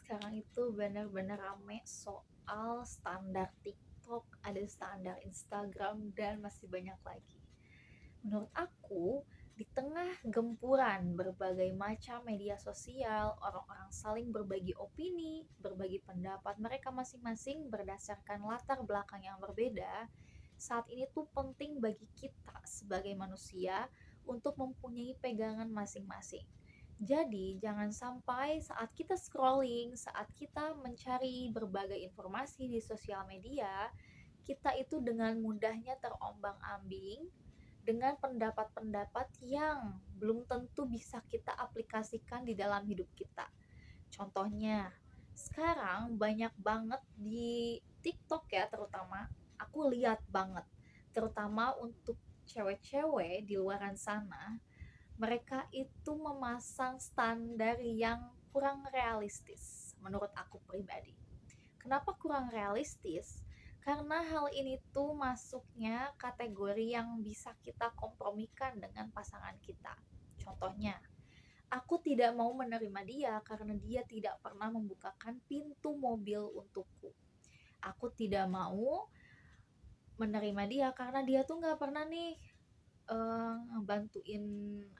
sekarang itu benar-benar rame soal standar TikTok, ada standar Instagram, dan masih banyak lagi. Menurut aku, di tengah gempuran berbagai macam media sosial, orang-orang saling berbagi opini, berbagi pendapat mereka masing-masing berdasarkan latar belakang yang berbeda. Saat ini tuh penting bagi kita sebagai manusia untuk mempunyai pegangan masing-masing. Jadi, jangan sampai saat kita scrolling, saat kita mencari berbagai informasi di sosial media, kita itu dengan mudahnya terombang-ambing dengan pendapat-pendapat yang belum tentu bisa kita aplikasikan di dalam hidup kita. Contohnya, sekarang banyak banget di TikTok ya terutama, aku lihat banget, terutama untuk cewek-cewek di luaran sana, mereka itu memasang standar yang kurang realistis menurut aku pribadi. Kenapa kurang realistis? Karena hal ini tuh masuknya kategori yang bisa kita kompromikan dengan pasangan kita. Contohnya, aku tidak mau menerima dia karena dia tidak pernah membukakan pintu mobil untukku. Aku tidak mau menerima dia karena dia tuh nggak pernah nih ngebantuin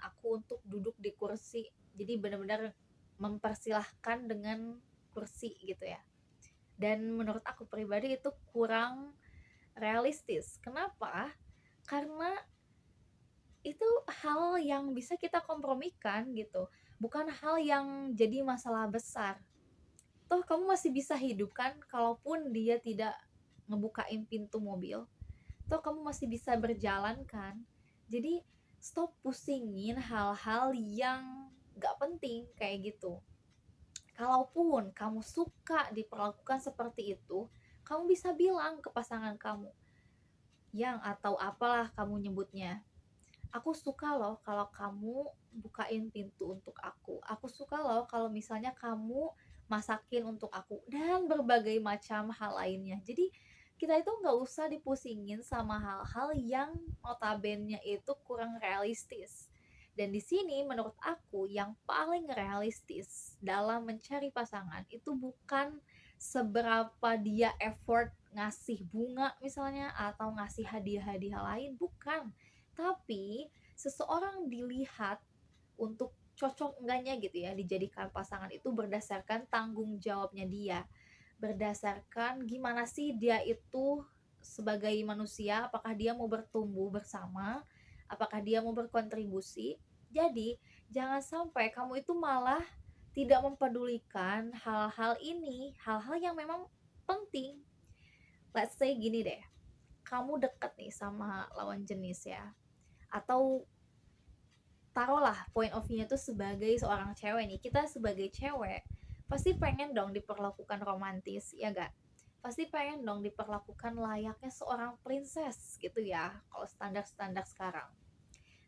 aku untuk duduk di kursi, jadi benar-benar mempersilahkan dengan kursi gitu ya. Dan menurut aku pribadi itu kurang realistis. Kenapa? Karena itu hal yang bisa kita kompromikan gitu, bukan hal yang jadi masalah besar. Toh kamu masih bisa hidup kan kalaupun dia tidak ngebukain pintu mobil, toh kamu masih bisa berjalan kan. Jadi stop pusingin hal-hal yang gak penting kayak gitu. Kalaupun kamu suka diperlakukan seperti itu, kamu bisa bilang ke pasangan kamu, yang atau apalah kamu nyebutnya, aku suka loh kalau kamu bukain pintu untuk aku suka loh kalau misalnya kamu masakin untuk aku, dan berbagai macam hal lainnya. Jadi kita itu nggak usah dipusingin sama hal-hal yang notabene itu kurang realistis. Dan di sini menurut aku yang paling realistis dalam mencari pasangan itu bukan seberapa dia effort ngasih bunga misalnya atau ngasih hadiah-hadiah lain, bukan. Tapi seseorang dilihat untuk cocok enggaknya gitu ya dijadikan pasangan itu berdasarkan tanggung jawabnya dia, berdasarkan gimana sih dia itu sebagai manusia, apakah dia mau bertumbuh bersama, apakah dia mau berkontribusi. Jadi jangan sampai kamu itu malah tidak mempedulikan hal-hal ini, hal-hal yang memang penting. Let's say gini deh, kamu deket nih sama lawan jenis ya, atau taruhlah point of view-nya itu sebagai seorang cewek nih, kita sebagai cewek pasti pengen dong diperlakukan romantis, ya gak? Pasti pengen dong diperlakukan layaknya seorang princess gitu ya, kalau standar-standar sekarang.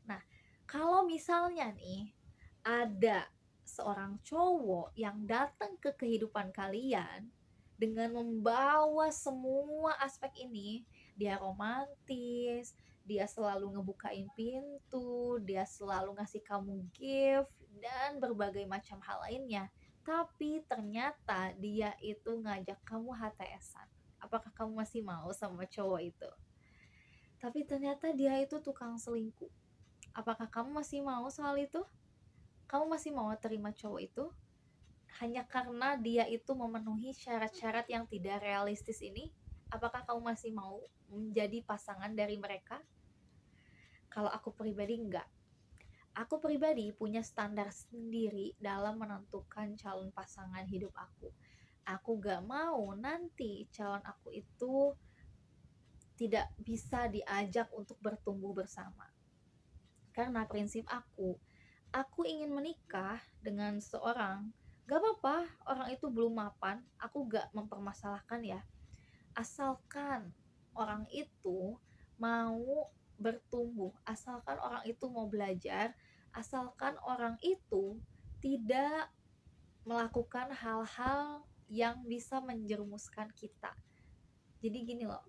Nah, kalau misalnya nih ada seorang cowok yang datang ke kehidupan kalian dengan membawa semua aspek ini, dia romantis, dia selalu ngebukain pintu, dia selalu ngasih kamu gift dan berbagai macam hal lainnya. Tapi ternyata dia itu ngajak kamu HTS-an. Apakah kamu masih mau sama cowok itu? Tapi ternyata dia itu tukang selingkuh. Apakah kamu masih mau soal itu? Kamu masih mau terima cowok itu? Hanya karena dia itu memenuhi syarat-syarat yang tidak realistis ini? Apakah kamu masih mau menjadi pasangan dari mereka? Kalau aku pribadi enggak. Aku pribadi punya standar sendiri dalam menentukan calon pasangan hidup aku. Aku gak mau nanti calon aku itu tidak bisa diajak untuk bertumbuh bersama. Karena prinsip aku ingin menikah dengan seorang, gak apa-apa orang itu belum mapan, aku gak mempermasalahkan ya. Asalkan orang itu mau bertumbuh, asalkan orang itu mau belajar, asalkan orang itu tidak melakukan hal-hal yang bisa menjerumuskan kita. Jadi gini loh,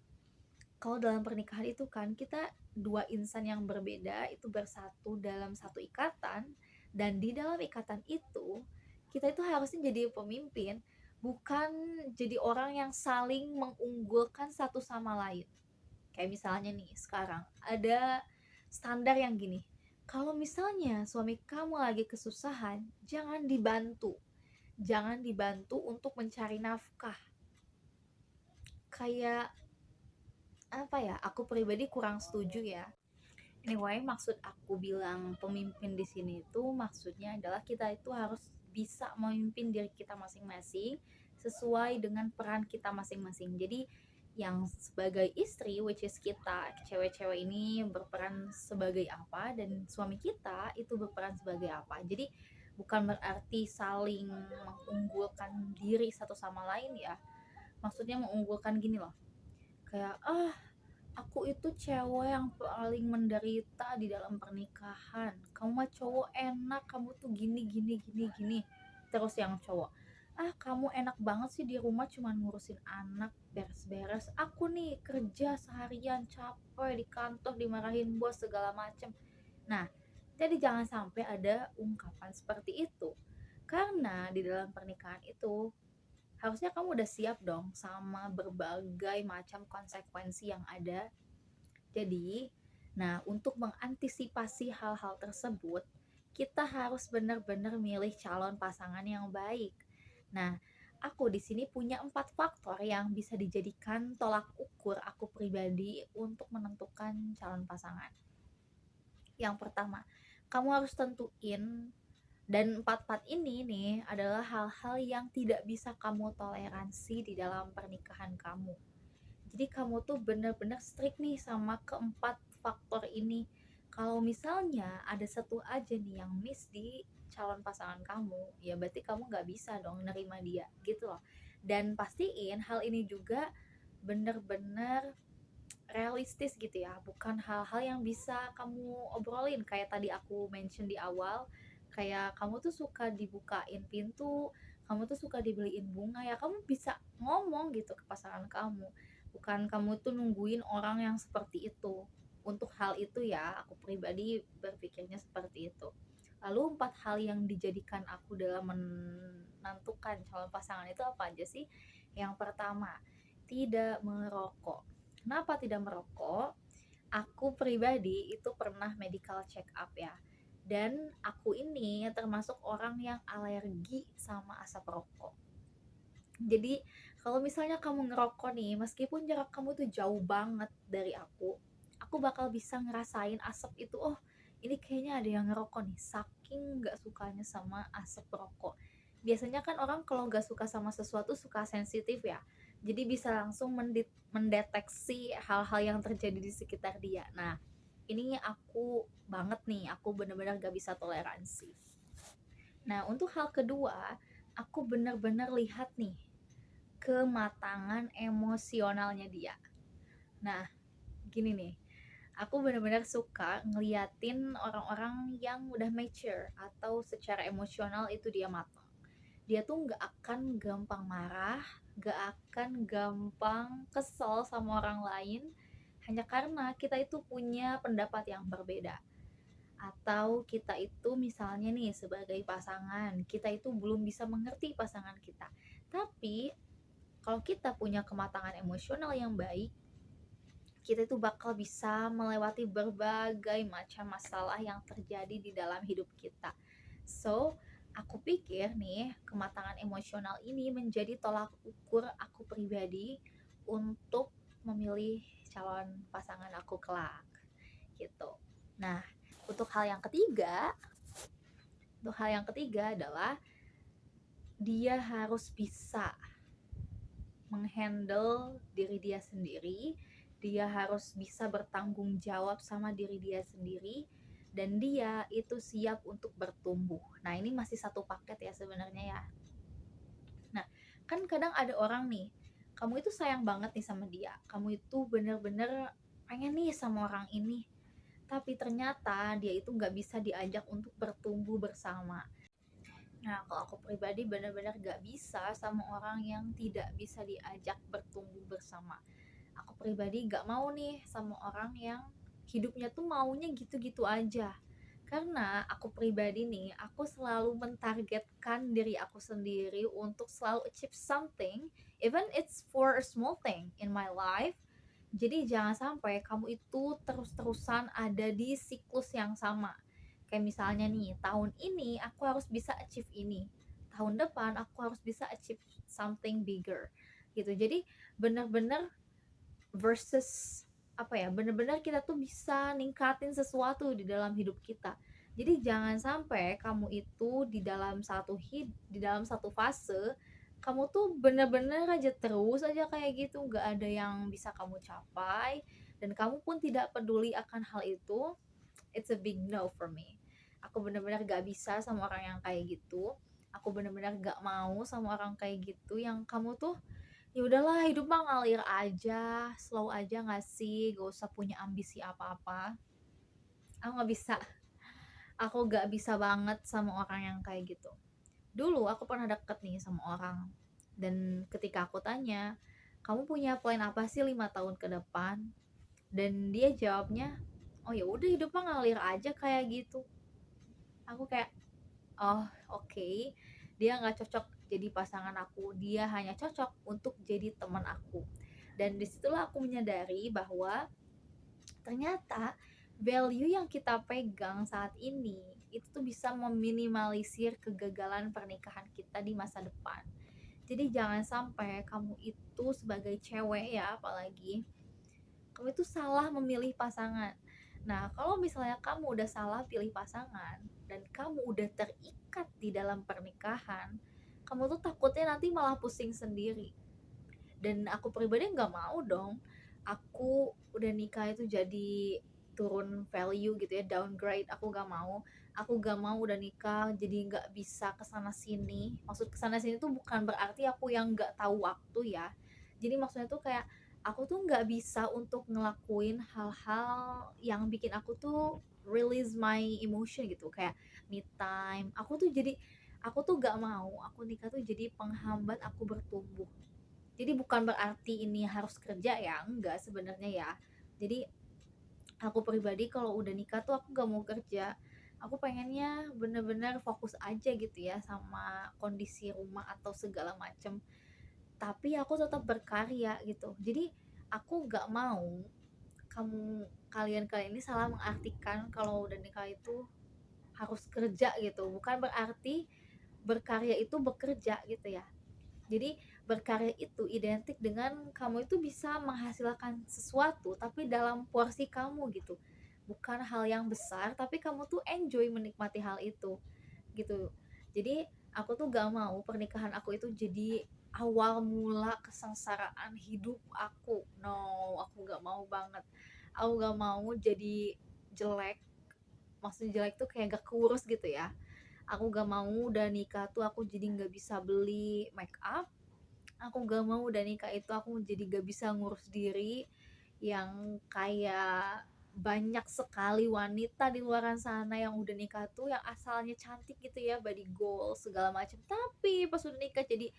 kalau dalam pernikahan itu kan kita dua insan yang berbeda itu bersatu dalam satu ikatan, dan di dalam ikatan itu kita itu harusnya jadi pemimpin, bukan jadi orang yang saling mengunggulkan satu sama lain. Kayak misalnya nih, sekarang ada standar yang gini, kalau misalnya suami kamu lagi kesusahan, jangan dibantu untuk mencari nafkah. Kayak apa ya, aku pribadi kurang setuju ya. Anyway, maksud aku bilang pemimpin di sini itu maksudnya adalah kita itu harus bisa memimpin diri kita masing-masing sesuai dengan peran kita masing-masing. Jadi yang sebagai istri, which is kita cewek-cewek ini berperan sebagai apa, dan suami kita itu berperan sebagai apa. Jadi bukan berarti saling mengunggulkan diri satu sama lain ya. Maksudnya mengunggulkan gini loh, kayak aku itu cewek yang paling menderita di dalam pernikahan. Kamu mah cowok enak, kamu tuh gini gini gini gini. Terus yang cowok, kamu enak banget sih di rumah cuman ngurusin anak, beres-beres. Aku nih kerja seharian capek di kantor, dimarahin bos segala macem. Nah, jadi jangan sampai ada ungkapan seperti itu. Karena di dalam pernikahan itu harusnya kamu udah siap dong sama berbagai macam konsekuensi yang ada. Jadi, nah, untuk mengantisipasi hal-hal tersebut, kita harus benar-benar milih calon pasangan yang baik. Nah, aku di sini punya 4 faktor yang bisa dijadikan tolak ukur aku pribadi untuk menentukan calon pasangan. Yang pertama, kamu harus tentuin, dan empat-empat ini nih adalah hal-hal yang tidak bisa kamu toleransi di dalam pernikahan kamu. Jadi kamu tuh bener-bener strict nih sama keempat faktor ini. Kalau misalnya ada satu aja nih yang miss di calon pasangan kamu, ya berarti kamu nggak bisa dong nerima dia gitu loh. Dan pastiin hal ini juga bener-bener realistis gitu ya, bukan hal-hal yang bisa kamu obrolin kayak tadi aku mention di awal. Kayak kamu tuh suka dibukain pintu, kamu tuh suka dibeliin bunga, ya kamu bisa ngomong gitu ke pasangan kamu, bukan kamu tuh nungguin orang yang seperti itu. Untuk hal itu ya, aku pribadi berpikirnya seperti itu. Lalu 4 hal yang dijadikan aku dalam menentukan calon pasangan itu apa aja sih? Yang pertama, tidak merokok. Kenapa tidak merokok? Aku pribadi itu pernah medical check up ya. Dan aku ini termasuk orang yang alergi sama asap rokok. Jadi kalau misalnya kamu ngerokok nih, meskipun jarak kamu tuh jauh banget dari aku bakal bisa ngerasain asap itu. Oh, ini kayaknya ada yang ngerokok nih. Saking nggak sukanya sama asap rokok. Biasanya kan orang kalau nggak suka sama sesuatu suka sensitif ya. Jadi bisa langsung mendeteksi hal-hal yang terjadi di sekitar dia. Nah, ini aku banget nih, aku bener-bener gak bisa toleransi. Nah, untuk hal kedua, aku bener-bener lihat nih kematangan emosionalnya dia. Nah, gini nih, aku benar-benar suka ngeliatin orang-orang yang udah mature atau secara emosional itu dia matang. Dia tuh nggak akan gampang marah, nggak akan gampang kesel sama orang lain hanya karena kita itu punya pendapat yang berbeda. Atau kita itu misalnya nih sebagai pasangan, kita itu belum bisa mengerti pasangan kita. Tapi kalau kita punya kematangan emosional yang baik, kita itu bakal bisa melewati berbagai macam masalah yang terjadi di dalam hidup kita. So, aku pikir nih, kematangan emosional ini menjadi tolak ukur aku pribadi untuk memilih calon pasangan aku kelak. Gitu. Nah, untuk hal yang ketiga adalah dia harus bisa menghandle diri dia sendiri, dia harus bisa bertanggung jawab sama diri dia sendiri, dan dia itu siap untuk bertumbuh. Nah, ini masih satu paket ya sebenarnya ya. Nah, kan kadang ada orang nih, kamu itu sayang banget nih sama dia, kamu itu bener-bener pengen nih sama orang ini, tapi ternyata dia itu nggak bisa diajak untuk bertumbuh bersama. Nah, kalau aku pribadi benar-benar gak bisa sama orang yang tidak bisa diajak bertumbuh bersama. Aku pribadi gak mau nih sama orang yang hidupnya tuh maunya gitu-gitu aja. Karena aku pribadi nih, aku selalu mentargetkan diri aku sendiri untuk selalu achieve something, even it's for a small thing in my life. Jadi jangan sampai kamu itu terus-terusan ada di siklus yang sama. Kayak misalnya nih, tahun ini aku harus bisa achieve ini. Tahun depan aku harus bisa achieve something bigger. Gitu. Jadi benar-benar versus apa ya, benar-benar kita tuh bisa ningkatin sesuatu di dalam hidup kita. Jadi jangan sampai kamu itu di dalam satu fase kamu tuh bener-bener aja terus aja kayak gitu, nggak ada yang bisa kamu capai dan kamu pun tidak peduli akan hal itu. It's a big no for me. Aku bener-bener gak bisa sama orang yang kayak gitu. Aku bener-bener gak mau sama orang kayak gitu yang kamu tuh ya udahlah, hidup mah ngalir aja, slow aja nggak sih, gak usah punya ambisi apa-apa. Aku nggak bisa, aku gak bisa banget sama orang yang kayak gitu. Dulu aku pernah deket nih sama orang, dan ketika aku tanya, kamu punya plan apa sih 5 tahun ke depan? Dan dia jawabnya, oh ya udah, hidup mah ngalir aja kayak gitu. Aku kayak, oh okay. Dia nggak cocok jadi pasangan aku, dia hanya cocok untuk jadi teman aku. Dan disitulah aku menyadari bahwa ternyata value yang kita pegang saat ini itu tuh bisa meminimalisir kegagalan pernikahan kita di masa depan. Jadi jangan sampai kamu itu sebagai cewek ya, apalagi kamu itu salah memilih pasangan. Nah, kalau misalnya kamu udah salah pilih pasangan dan kamu udah terikat di dalam pernikahan, kamu tuh takutnya nanti malah pusing sendiri. Dan aku pribadi nggak mau dong aku udah nikah itu jadi turun value gitu ya, downgrade. Aku gak mau udah nikah jadi nggak bisa kesana sini. Maksud kesana sini tuh bukan berarti aku yang nggak tahu waktu ya, jadi maksudnya tuh kayak aku tuh nggak bisa untuk ngelakuin hal-hal yang bikin aku tuh release my emotion gitu, kayak me time. Aku tuh gak mau aku nikah tuh jadi penghambat aku bertumbuh. Jadi bukan berarti ini harus kerja ya, enggak sebenarnya ya. Jadi aku pribadi kalau udah nikah tuh aku gak mau kerja. Aku pengennya bener-bener fokus aja gitu ya sama kondisi rumah atau segala macem. Tapi aku tetap berkarya gitu. Jadi aku gak mau kalian ini salah mengartikan kalau udah nikah itu harus kerja gitu. Bukan berarti berkarya itu bekerja gitu ya. Jadi berkarya itu identik dengan kamu itu bisa menghasilkan sesuatu tapi dalam porsi kamu gitu. Bukan hal yang besar tapi kamu tuh enjoy menikmati hal itu gitu. Jadi aku tuh gak mau pernikahan aku itu jadi awal mula kesengsaraan hidup aku. No, aku gak mau banget. Aku gak mau jadi jelek. Maksudnya jelek tuh kayak gak kurus gitu ya. Aku gak mau udah nikah tuh aku jadi gak bisa beli make up. Aku gak mau udah nikah itu aku jadi gak bisa ngurus diri, yang kayak banyak sekali wanita di luar sana yang udah nikah tuh yang asalnya cantik gitu ya, body goal segala macam, tapi pas udah nikah jadi,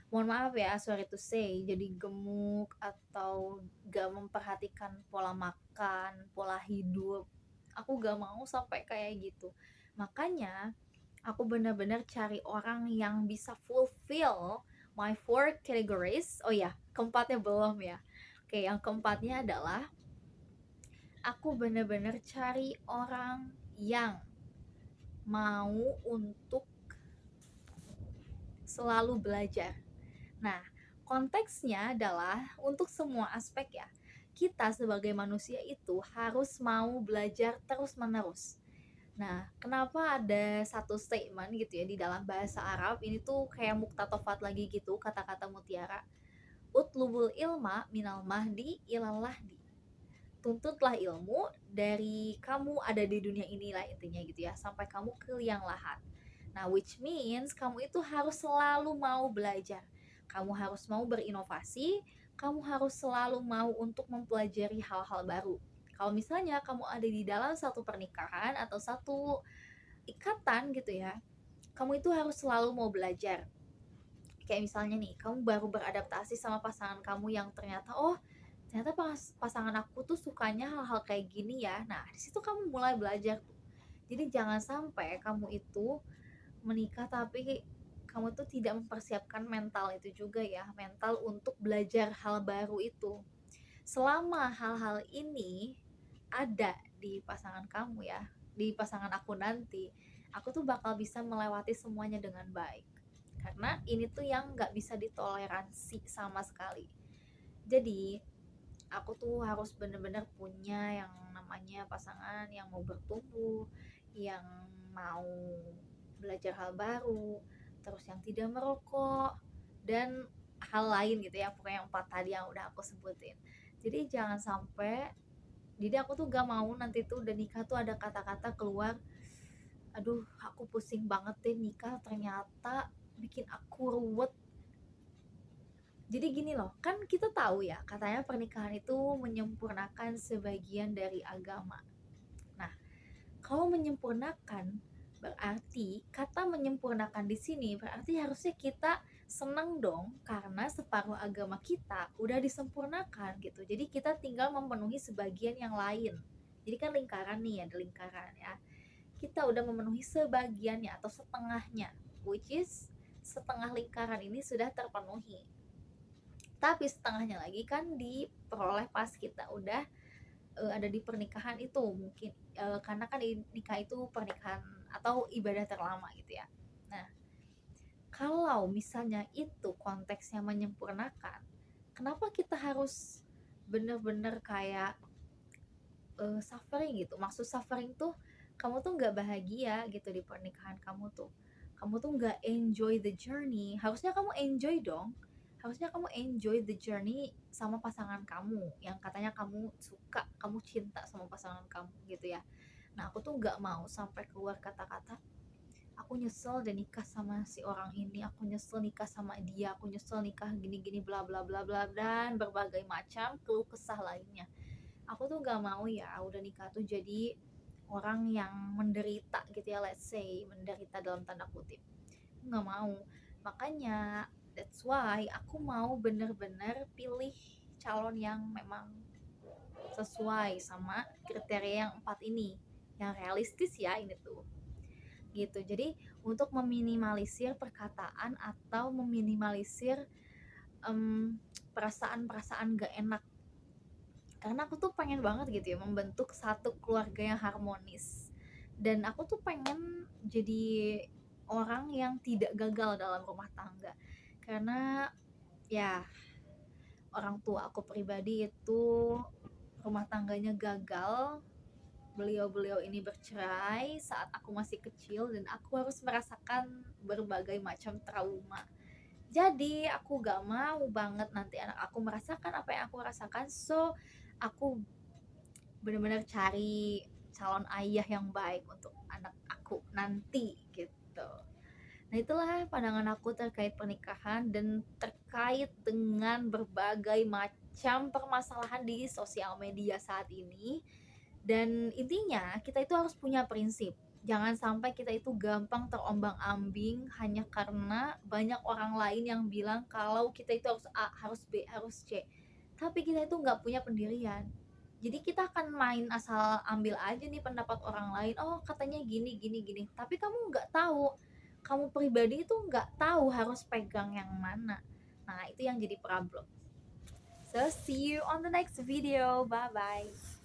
mohon maaf ya, sorry to say, jadi gemuk atau gak memperhatikan pola makan, pola hidup. Aku gak mau sampai kayak gitu. Makanya aku benar-benar cari orang yang bisa fulfill my four categories. Oh ya, keempatnya belum ya. Oke, yang keempatnya adalah aku benar-benar cari orang yang mau untuk selalu belajar. Nah, konteksnya adalah untuk semua aspek ya. Kita sebagai manusia itu harus mau belajar terus-menerus. Nah, kenapa ada satu statement gitu ya di dalam bahasa Arab ini tuh kayak muktatofat lagi gitu, kata-kata mutiara. Utlubul ilma minal mahdi ilal lahdi. Tuntutlah ilmu dari kamu ada di dunia inilah, intinya gitu ya, sampai kamu ke liang lahat. Nah, which means kamu itu harus selalu mau belajar. Kamu harus mau berinovasi, kamu harus selalu mau untuk mempelajari hal-hal baru. Kalau misalnya kamu ada di dalam satu pernikahan atau satu ikatan gitu ya, kamu itu harus selalu mau belajar. Kayak misalnya nih, kamu baru beradaptasi sama pasangan kamu yang ternyata, oh ternyata pasangan aku tuh sukanya hal-hal kayak gini ya. Nah, di situ kamu mulai belajar tuh. Jadi jangan sampai kamu itu menikah tapi kamu tuh tidak mempersiapkan mental itu juga ya, mental untuk belajar hal baru itu. Selama hal-hal ini ada di pasangan kamu ya, di pasangan aku nanti, aku tuh bakal bisa melewati semuanya dengan baik. Karena ini tuh yang nggak bisa ditoleransi sama sekali. Jadi aku tuh harus bener-bener punya yang namanya pasangan yang mau bertumbuh, yang mau belajar hal baru, terus yang tidak merokok, dan hal lain gitu ya, pokoknya yang 4 tadi yang udah aku sebutin. Jadi jangan sampai, jadi aku tuh gak mau nanti tuh udah nikah tuh ada kata-kata keluar, aduh aku pusing banget deh nikah, ternyata bikin aku ruwet. Jadi gini loh, kan kita tahu ya, katanya pernikahan itu menyempurnakan sebagian dari agama. Nah, kalau menyempurnakan berarti kata menyempurnakan di sini berarti harusnya kita senang dong karena separuh agama kita udah disempurnakan gitu. Jadi kita tinggal memenuhi sebagian yang lain. Jadi kan lingkaran nih, ada lingkaran ya. Kita udah memenuhi sebagiannya atau setengahnya, which is setengah lingkaran ini sudah terpenuhi. Tapi setengahnya lagi kan diperoleh pas kita udah ada di pernikahan itu mungkin, karena kan nikah itu pernikahan atau ibadah terlama gitu ya. Nah, kalau misalnya itu konteksnya menyempurnakan, kenapa kita harus bener-bener kayak suffering gitu? Maksud suffering tuh kamu tuh nggak bahagia gitu di pernikahan kamu tuh nggak enjoy the journey. Harusnya kamu enjoy dong, harusnya kamu enjoy the journey sama pasangan kamu yang katanya kamu suka, kamu cinta sama pasangan kamu gitu ya. Nah aku tuh nggak mau sampai keluar kata-kata aku nyesel dan nikah sama si orang ini, aku nyesel nikah sama dia, aku nyesel nikah gini-gini bla bla bla bla, dan berbagai macam keluh kesah lainnya. Aku tuh nggak mau ya udah nikah tuh jadi orang yang menderita gitu ya, let's say menderita dalam tanda kutip. Nggak mau. Makanya that's why aku mau bener-bener pilih calon yang memang sesuai sama kriteria yang 4 ini, yang realistis ya ini tuh gitu. Jadi untuk meminimalisir perkataan atau meminimalisir perasaan-perasaan gak enak, karena aku tuh pengen banget gitu ya membentuk satu keluarga yang harmonis, dan aku tuh pengen jadi orang yang tidak gagal dalam rumah tangga. Karena ya orang tua aku pribadi itu rumah tangganya gagal, beliau-beliau ini bercerai saat aku masih kecil dan aku harus merasakan berbagai macam trauma. Jadi aku gak mau banget nanti anak aku merasakan apa yang aku rasakan. So aku benar-benar cari calon ayah yang baik untuk anak aku nanti gitu. Nah itulah pandangan aku terkait pernikahan dan terkait dengan berbagai macam permasalahan di sosial media saat ini. Dan intinya kita itu harus punya prinsip. Jangan sampai kita itu gampang terombang-ambing hanya karena banyak orang lain yang bilang kalau kita itu harus A, harus B, harus C. Tapi kita itu nggak punya pendirian. Jadi kita akan main asal ambil aja nih pendapat orang lain. Oh katanya gini, gini, gini. Tapi kamu nggak tahu. Kamu pribadi itu nggak tahu harus pegang yang mana. Nah itu yang jadi problem. So see you on the next video. Bye-bye.